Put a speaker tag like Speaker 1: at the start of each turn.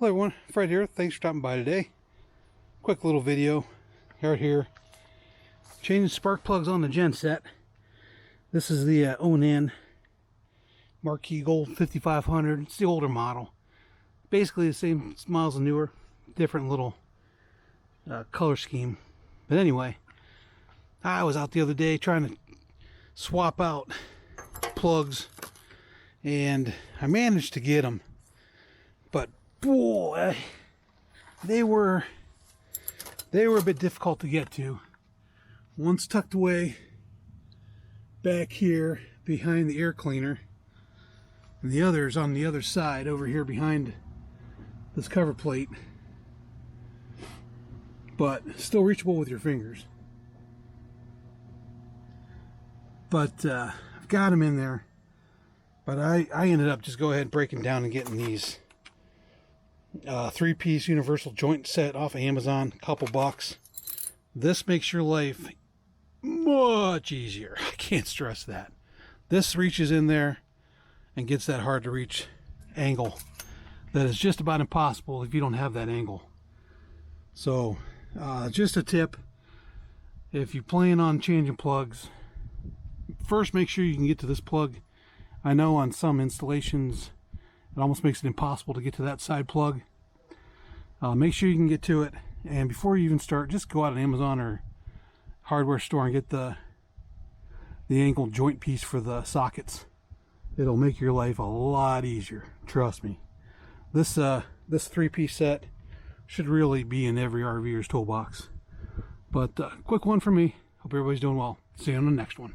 Speaker 1: Hello everyone, Fred here. Thanks for stopping by today. Quick little video right here. Changing spark plugs on the gen set. This is the Onan Marquee Gold 5500. It's the older model. Basically the same miles newer, different little color scheme. But anyway, I was out the other day trying to swap out plugs, and I managed to get them. But boy, they were a bit difficult to get to. One's tucked away back here behind the air cleaner, and the other's on the other side over here behind this cover plate, but still reachable with your fingers. But I've got them in there, but I ended up just go ahead and breaking down and getting these 3-piece universal joint set off of Amazon, couple bucks. This makes your life much easier. I can't stress that. This reaches in there and gets that hard to reach angle that is just about impossible if you don't have that angle. So just a tip, if you plan on changing plugs, first make sure you can get to this plug. I know on some installations it almost makes it impossible to get to that side plug. Make sure you can get to it, and before you even start, just go out on Amazon or hardware store and get the angled joint piece for the sockets. It'll make your life a lot easier, trust me. This 3-piece set should really be in every RVer's toolbox. But quick one for me. Hope everybody's doing well. See you on the next one.